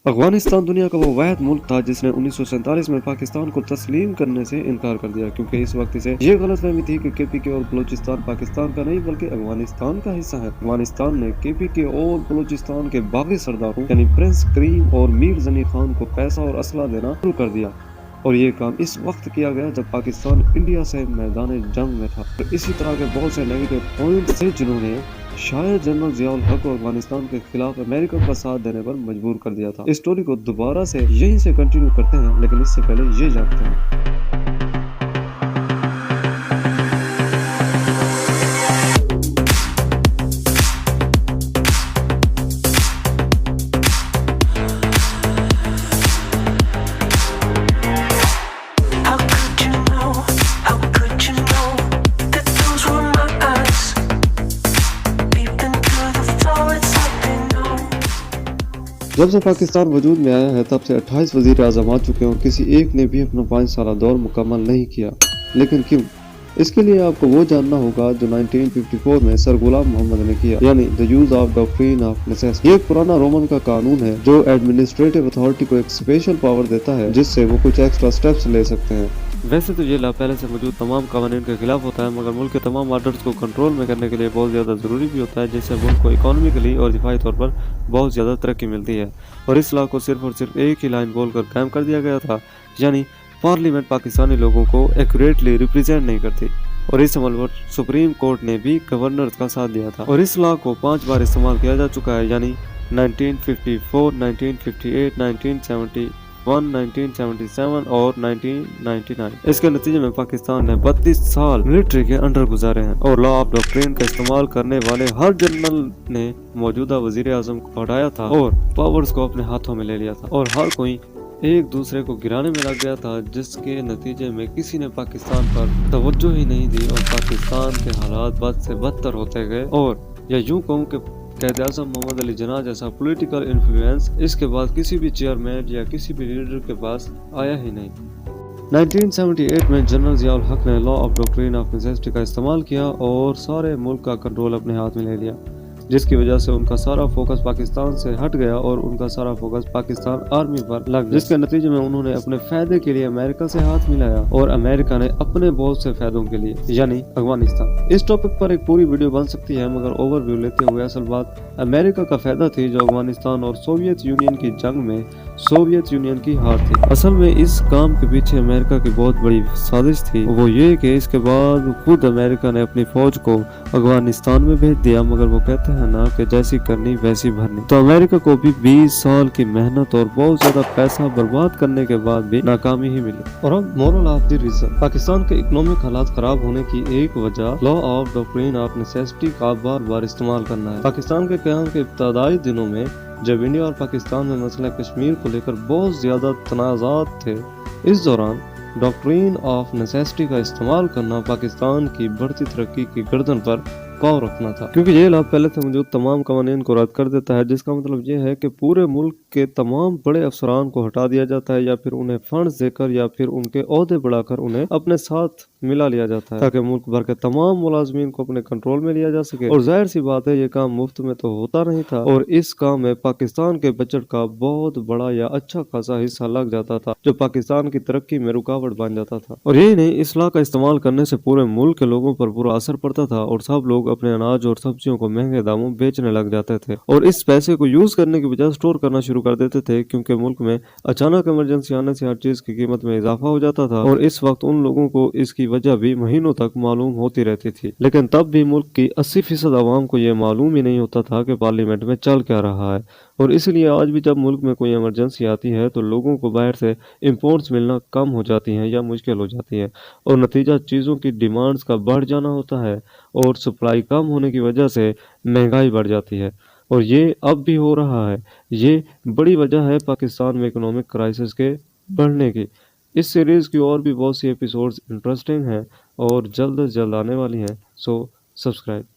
افغانستان دنیا کا وہ واحد ملک تھا جس نے 1947 میں پاکستان کو تسلیم کرنے سے انکار کر دیا، کیونکہ اس وقت سے یہ غلط فہمی تھی کہ کے پی کے اور بلوچستان پاکستان کا نہیں بلکہ افغانستان کا حصہ ہے۔ افغانستان نے کے پی کے اور بلوچستان کے باغی سرداروں یعنی پرنس کریم اور میر زنی خان کو پیسہ اور اسلحہ دینا شروع کر دیا، اور یہ کام اس وقت کیا گیا جب پاکستان انڈیا سے میدان جنگ میں تھا۔ اسی طرح کے بہت سے نیگیٹو پوائنٹس تھے جنہوں نے شاید جنرل ضیاء الحق کو افغانستان کے خلاف امریکہ کا ساتھ دینے پر مجبور کر دیا تھا۔ اس سٹوری کو دوبارہ سے یہیں سے کنٹینیو کرتے ہیں، لیکن اس سے پہلے یہ جانتے ہیں جب سے پاکستان وجود میں آیا ہے تب سے 28 وزیر اعظم آ چکے ہیں اور کسی ایک نے بھی اپنا 5 سالہ دور مکمل نہیں کیا۔ لیکن کیوں؟ اس کے لیے آپ کو وہ جاننا ہوگا جو 1954 میں سر غلام محمد نے کیا، یعنی The Use of Doctrine of Necessity۔ یہ ایک پرانا رومن کا قانون ہے جو ایڈمنسٹریٹو اتھارٹی کو ایک اسپیشل پاور دیتا ہے جس سے وہ کچھ ایکسٹرا سٹیپس لے سکتے ہیں۔ ویسے تو یہ لا پہلے سے موجود تمام قوانین کے خلاف ہوتا ہے، مگر ملک کے تمام آرڈرز کو کنٹرول میں کرنے کے لیے بہت زیادہ ضروری بھی ہوتا ہے، جس سے ملک کو اکانومیکلی اور دفاعی طور پر بہت زیادہ ترقی ملتی ہے۔ اور اس لا کو صرف اور صرف ایک ہی لائن بول کر قائم کر دیا گیا تھا، یعنی پارلیمنٹ پاکستانی لوگوں کو ایکوریٹلی ریپرزینٹ نہیں کرتی، اور اس عمل پر سپریم کورٹ نے بھی گورنر کا ساتھ دیا تھا۔ اور اس لا کو 5 بار استعمال کیا جا چکا ہے، یعنی 1954، 1958، 1971، 1977 اور 1999۔ اس کے نتیجے میں پاکستان نے 32 سال ملٹری کے انڈر گزارے ہیں، اور لا آف ڈاکٹرین کا استعمال کرنے والے ہر جنرل نے موجودہ وزیر اعظم کو ہٹایا تھا اور پاورز کو اپنے ہاتھوں میں لے لیا تھا، اور ہر کوئی ایک دوسرے کو گرانے میں لگ گیا تھا، جس کے نتیجے میں کسی نے پاکستان پر توجہ ہی نہیں دی، اور پاکستان کے حالات بد سے بدتر ہوتے گئے۔ اور یا یوں کہوں کہ قائد اعظم محمد علی جناح جیسا پولیٹیکل انفلوئنس اس کے بعد کسی بھی چیئرمین یا کسی بھی لیڈر کے پاس آیا ہی نہیں۔ 1978 میں جنرل ضیاء الحق نے law of doctrine of necessity کا استعمال کیا اور سارے ملک کا کنٹرول اپنے ہاتھ میں لے لیا، جس کی وجہ سے ان کا سارا فوکس پاکستان سے ہٹ گیا اور ان کا سارا فوکس پاکستان آرمی پر لگ گیا، جس کے نتیجے میں انہوں نے اپنے فائدے کے لیے امریکہ سے ہاتھ ملایا اور امریکہ نے اپنے بہت سے فائدوں کے لیے، یعنی افغانستان۔ اس ٹاپک پر ایک پوری ویڈیو بن سکتی ہے، مگر اوور ویو لیتے ہوئے اصل بات امریکہ کا فائدہ تھی جو افغانستان اور سوویت یونین کی جنگ میں سوویت یونین کی ہار تھی۔ اصل میں اس کام کے پیچھے امریکہ کی بہت بڑی سازش تھی، وہ یہ کہ اس کے بعد خود امریکہ نے اپنی فوج کو افغانستان میں بھیج دیا، مگر وہ کہتے ہیں نا کہ جیسی کرنی ویسی بھرنی، تو امریکہ کو بھی 20 سال کی محنت اور بہت زیادہ پیسہ برباد کرنے کے بعد بھی ناکامی ہی ملی۔ اور اب moral of the reason, Pakistan کے اکنامک حالات خراب ہونے کی ایک وجہ law of doctrine of necessity کا بار بار استعمال کرنا ہے۔ پاکستان کے قیام کے ابتدائی دنوں میں جب انڈیا اور پاکستان میں مسئلہ کشمیر کو لے کر بہت زیادہ تنازعات تھے، اس دوران ڈاکٹرین آف نیسیسٹی کا استعمال کرنا پاکستان کی بڑھتی ترقی کی گردن پر پاؤں رکھنا تھا، کیونکہ یہ لا پہلے سے موجود تمام قوانین کو رد کر دیتا ہے، جس کا مطلب یہ ہے کہ پورے ملک کے تمام بڑے افسران کو ہٹا دیا جاتا ہے، یا پھر انہیں فنڈز دے کر یا پھر ان کے عہدے بڑھا کر انہیں اپنے ساتھ ملا لیا جاتا ہے، تاکہ ملک بھر کے تمام ملازمین کو اپنے کنٹرول میں لیا جا سکے۔ اور ظاہر سی بات ہے یہ کام مفت میں تو ہوتا نہیں تھا، اور اس کام میں پاکستان کے بجٹ کا بہت بڑا یا اچھا خاصا حصہ لگ جاتا تھا، جو پاکستان کی ترقی میں رکاوٹ بن جاتا تھا۔ اور یہی نہیں، اس لا کا استعمال کرنے سے پورے ملک کے لوگوں پر برا اثر پڑتا تھا، اور سب لوگ اپنے اناج اور سبزیوں کو مہنگے داموں بیچنے لگ جاتے تھے، اور اس پیسے کو یوز کرنے کی بجائے سٹور کرنا شروع کر دیتے تھے، کیونکہ ملک میں اچانک ایمرجنسی آنے سے ہر چیز کی قیمت میں اضافہ ہو جاتا تھا، اور اس وقت ان لوگوں کو اس کی وجہ بھی مہینوں تک معلوم ہوتی رہتی تھی۔ لیکن تب بھی ملک کی 80% عوام کو یہ معلوم ہی نہیں ہوتا تھا کہ پارلیمنٹ میں چل کیا رہا ہے، اور اس لیے آج بھی جب ملک میں کوئی ایمرجنسی آتی ہے تو لوگوں کو باہر سے امپورٹس ملنا کم ہو جاتی ہیں یا مشکل ہو جاتی ہے، اور نتیجہ چیزوں کی ڈیمانڈز کا بڑھ جانا ہوتا ہے، اور سپلائی کم ہونے کی وجہ سے مہنگائی بڑھ جاتی ہے، اور یہ اب بھی ہو رہا ہے۔ یہ بڑی وجہ ہے پاکستان میں اکنامک کرائسس کے بڑھنے کی۔ اس سیریز کی اور بھی بہت سی ایپیسوڈز انٹرسٹنگ ہیں اور جلد از جلد آنے والی ہیں، سو سبسکرائب۔